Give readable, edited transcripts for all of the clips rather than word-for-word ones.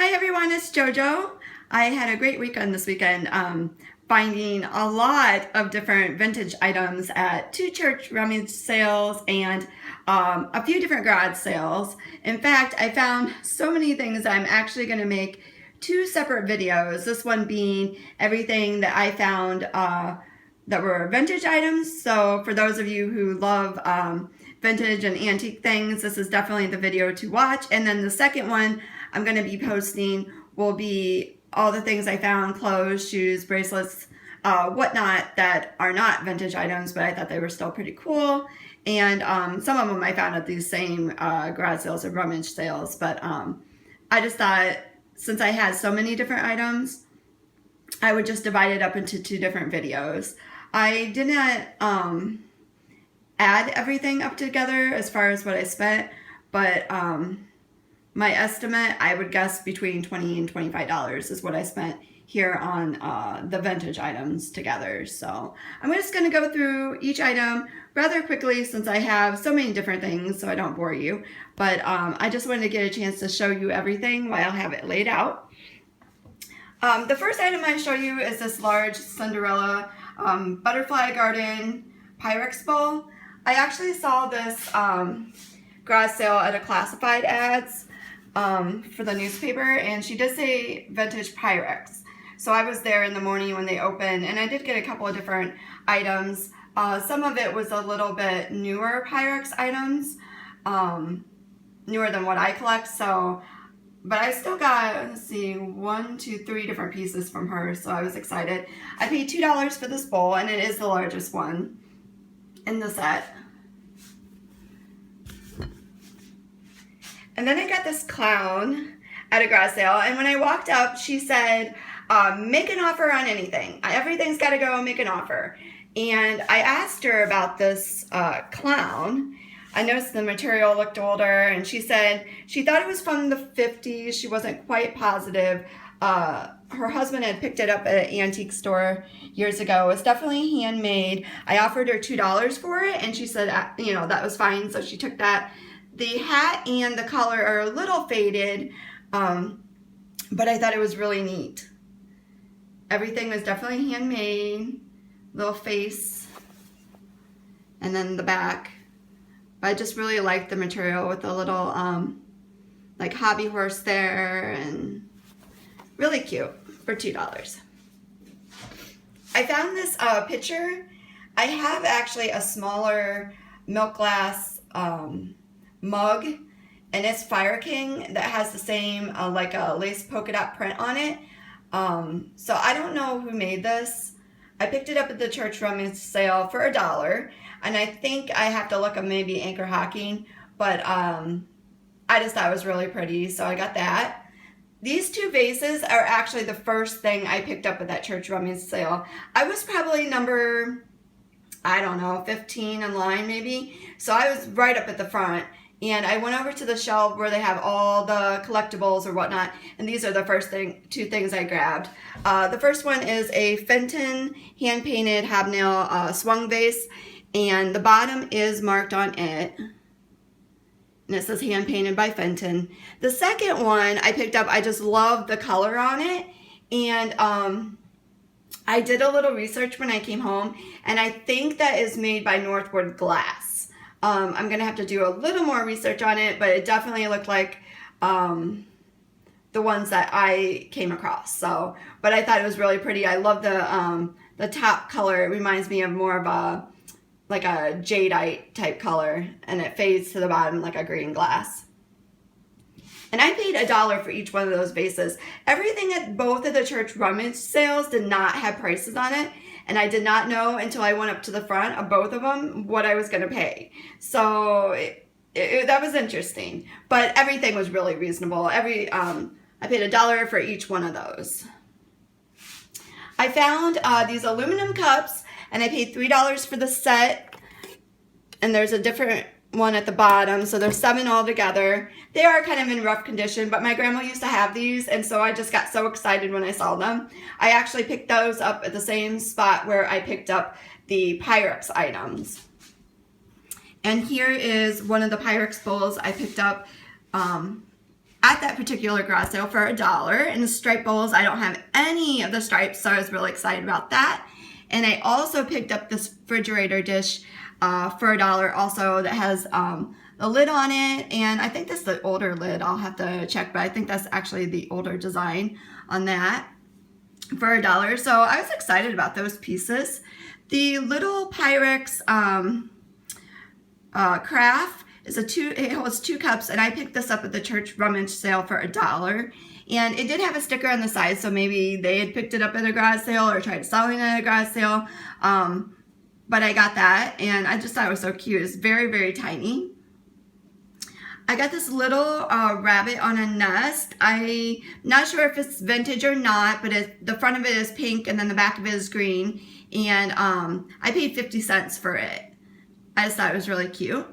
Hi everyone, it's JoJo. I had a great weekend this weekend finding a lot of different vintage items at two church rummage sales and a few different garage sales. In fact, I found so many things that I'm actually going to make two separate videos. This one being everything that I found that were vintage items. So for those of you who love vintage and antique things, this is definitely the video to watch. And then the second one I'm going to be posting will be all the things I found, clothes, shoes, bracelets, whatnot, that are not vintage items, but I thought they were still pretty cool. And some of them I found at these same garage sales or rummage sales. But I just thought, since I had so many different items, I would just divide it up into two different videos. I did not add everything up together as far as what I spent, but my estimate, I would guess between $20 and $25 is what I spent here on the vintage items together. So I'm just going to go through each item rather quickly since I have so many different things, so I don't bore you. But I just wanted to get a chance to show you everything while I have it laid out. The first item I show you is this large Cinderella butterfly garden Pyrex bowl. I actually saw this garage sale at a classified ads for the newspaper, and she did say vintage Pyrex. So I was there in the morning when they opened, and I did get a couple of different items. Some of it was a little bit newer Pyrex items, newer than what I collect. So, but I still got, let's see, 1, 2, 3 different pieces from her. So I was excited. I paid $2 for this bowl, and it is the largest one in the set. And then I got this clown at a garage sale, and when I walked up, she said, make an offer on anything. Everything's got to go, make an offer. And I asked her about this clown. I noticed the material looked older, and she said she thought it was from the 50s. She wasn't quite positive. Her husband had picked it up at an antique store years ago. It was definitely handmade. I offered her $2 for it, and she said, you know, that was fine, so she took that. The hat and the collar are a little faded, but I thought it was really neat. Everything was definitely handmade. Little face, and then the back. I just really liked the material with the little like hobby horse there, and really cute for $2. I found this pitcher. I have actually a smaller milk glass mug, and it's Fire King that has the same like a lace polka dot print on it. So I don't know who made this. I picked it up at the church rummage sale for $1, and I think I have to look up maybe Anchor Hocking, but I just thought it was really pretty, so I got that. These two vases are actually the first thing I picked up at that church rummage sale. I was probably number, I don't know, 15 in line maybe, so I was right up at the front. And I went over to the shelf where they have all the collectibles or whatnot, and these are the first two things I grabbed. The first one is a Fenton hand-painted hobnail swung vase, and the bottom is marked on it, and it says hand-painted by Fenton. The second one I picked up, I just love the color on it, and I did a little research when I came home, and I think that is made by Northwood Glass. I'm going to have to do a little more research on it, but it definitely looked like the ones that I came across. So, but I thought it was really pretty. I love the top color. It reminds me of more of a, like a jadeite type color, and it fades to the bottom like a green glass. And I paid $1 for each one of those vases. Everything at both of the church rummage sales did not have prices on it. And I did not know until I went up to the front of both of them what I was going to pay. So that was interesting. But everything was really reasonable. I paid $1 for each one of those. I found these aluminum cups, and I paid $3 for the set. And there's a different one at the bottom, so there's 7 altogether. They are kind of in rough condition, but my grandma used to have these, and so I just got so excited when I saw them. I actually picked those up at the same spot where I picked up the Pyrex items. And here is one of the Pyrex bowls I picked up at that particular garage sale for $1. And the stripe bowls, I don't have any of the stripes, so I was really excited about that. And I also picked up this refrigerator dish for $1 also that has the lid on it. And I think that's the older lid. I'll have to check, but I think that's actually the older design on that for $1. So I was excited about those pieces. The little Pyrex craft it holds 2 cups, and I picked this up at the church rummage sale for $1. And it did have a sticker on the side, so maybe they had picked it up at a garage sale or tried selling it at a garage sale. But I got that, and I just thought it was so cute. It's very, very tiny. I got this little rabbit on a nest. I'm not sure if it's vintage or not, but the front of it is pink, and then the back of it is green. And I paid 50 cents for it. I just thought it was really cute.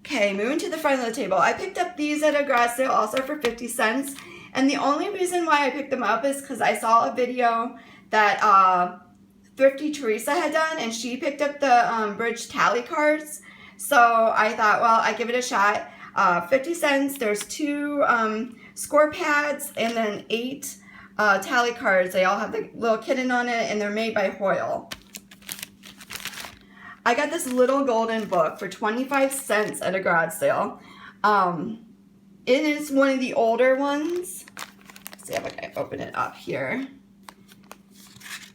Okay, moving to the front of the table. I picked up these at a garage sale also for 50 cents. And the only reason why I picked them up is because I saw a video that Thrifty Teresa had done, and she picked up the bridge tally cards. So I thought, well, I'd give it a shot. 50 cents, there's 2 score pads and then 8 tally cards. They all have the little kitten on it, and they're made by Hoyle. I got this little golden book for 25 cents at a garage sale. It is one of the older ones. Let's see if I can open it up here.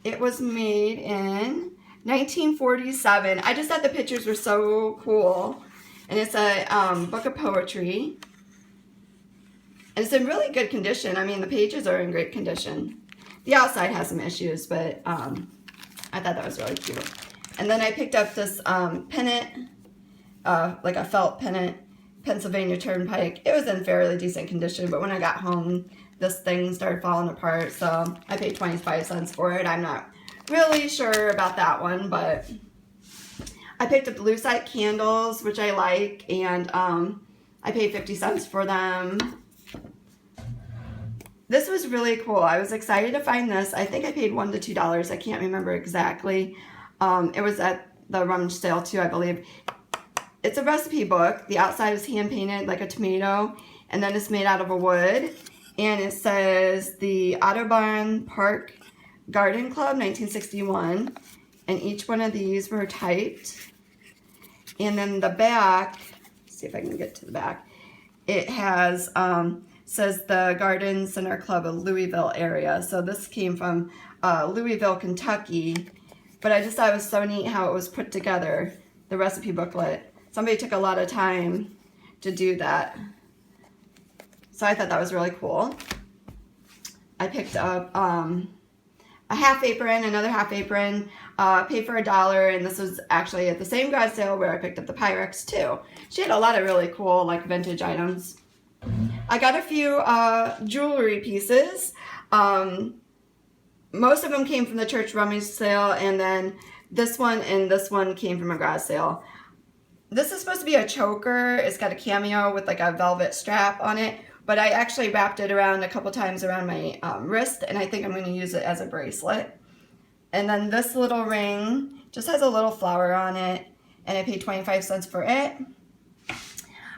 It was made in 1947. I just thought the pictures were so cool. And it's a book of poetry. And it's in really good condition. I mean, the pages are in great condition. The outside has some issues, but I thought that was really cute. And then I picked up this pennant, like a felt pennant, Pennsylvania Turnpike. It was in fairly decent condition, but when I got home, this thing started falling apart, so I paid 25 cents for it. I'm not really sure about that one, but I picked up the lucite candles, which I like, and I paid 50 cents for them. This was really cool. I was excited to find this. I think I paid $1 to $2. I can't remember exactly. It was at the rummage sale too, I believe. It's a recipe book. The outside is hand painted like a tomato, and then it's made out of a wood. And it says the Audubon Park Garden Club, 1961. And each one of these were typed. And then the back, let's see if I can get to the back. It has, says the Garden Center Club of Louisville area. So this came from Louisville, Kentucky. But I just thought it was so neat how it was put together, the recipe booklet. Somebody took a lot of time to do that. So I thought that was really cool. I picked up a half apron, another half apron, paid for $1, and this was actually at the same garage sale where I picked up the Pyrex too. She had a lot of really cool, like, vintage items. I got a few jewelry pieces. Most of them came from the church rummage sale, and then this one and this one came from a garage sale. This is supposed to be a choker. It's got a cameo with like a velvet strap on it, but I actually wrapped it around a couple times around my wrist, and I think I'm going to use it as a bracelet. And then this little ring just has a little flower on it, and I paid 25 cents for it.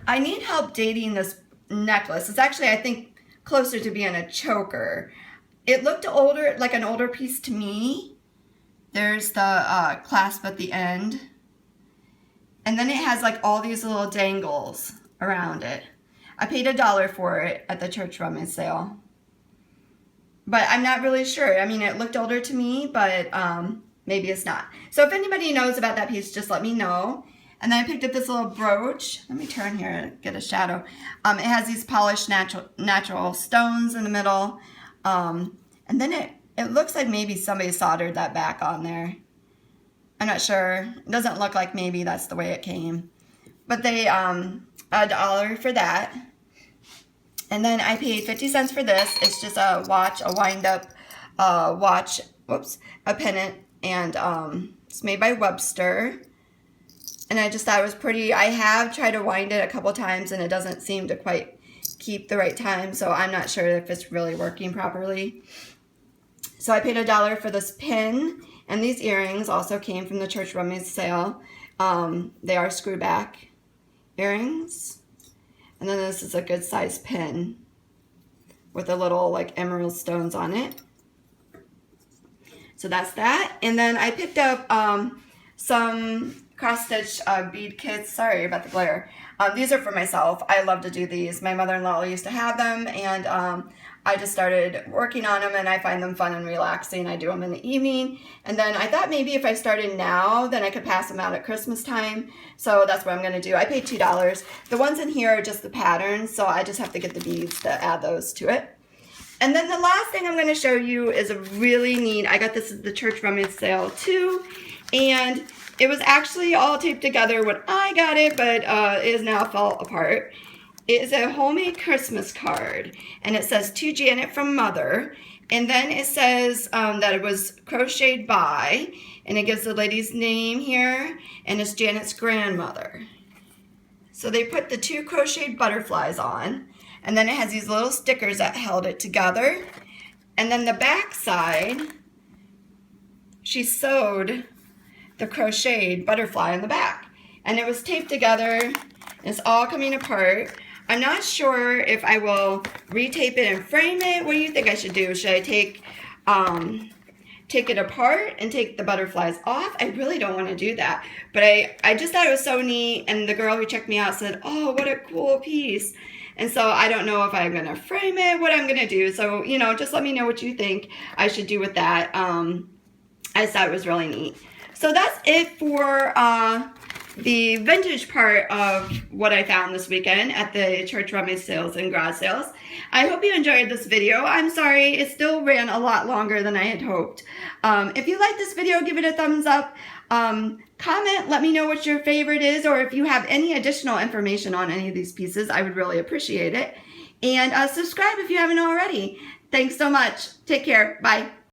I need help dating this necklace. It's actually, I think, closer to being a choker. It looked older, like an older piece to me. There's the clasp at the end. And then it has like all these little dangles around it. I paid $1 for it at the church rummage sale. But I'm not really sure. I mean, it looked older to me, but maybe it's not. So if anybody knows about that piece, just let me know. And then I picked up this little brooch. Let me turn here and get a shadow. It has these polished natural stones in the middle. And then it looks like maybe somebody soldered that back on there. I'm not sure. It doesn't look like maybe that's the way it came. But they, $1 for that. And then I paid 50 cents for this. It's just a watch, a wind-up watch, a pennant. And it's made by Webster. And I just thought it was pretty. I have tried to wind it a couple times, and it doesn't seem to quite keep the right time. So I'm not sure if it's really working properly. So I paid $1 for this pin, and these earrings also came from the church rummage sale. They are screw back earrings. And then this is a good size pin with a little like emerald stones on it. So that's that. And then I picked up some cross-stitch bead kits. Sorry about the glare. These are for myself. I love to do these. My mother-in-law used to have them, and I just started working on them, and I find them fun and relaxing. I do them in the evening. And then I thought maybe if I started now, then I could pass them out at Christmas time. So that's what I'm going to do. I paid $2. The ones in here are just the patterns, so I just have to get the beads to add those to it. And then the last thing I'm going to show you is a really neat, I got this at the church rummage sale too, and it was actually all taped together when I got it, but it is now fall apart. It is a homemade Christmas card, and it says, "To Janet from Mother," and then it says that it was crocheted by, and it gives the lady's name here, and it's Janet's grandmother. So they put the 2 crocheted butterflies on, and then it has these little stickers that held it together. And then the back side, she sewed the crocheted butterfly in the back. And it was taped together, and it's all coming apart. I'm not sure if I will retape it and frame it. What do you think I should do? Should I take it apart and take the butterflies off? I really don't want to do that. But I just thought it was so neat, and the girl who checked me out said, "Oh, what a cool piece." And so I don't know if I'm going to frame it, what I'm going to do. So, you know, just let me know what you think I should do with that. I just thought it was really neat. So that's it for the vintage part of what I found this weekend at the church rummage sales and garage sales. I hope you enjoyed this video. I'm sorry, it still ran a lot longer than I had hoped. If you like this video, give it a thumbs up. Comment, let me know what your favorite is, or if you have any additional information on any of these pieces, I would really appreciate it. And subscribe if you haven't already. Thanks so much. Take care. Bye.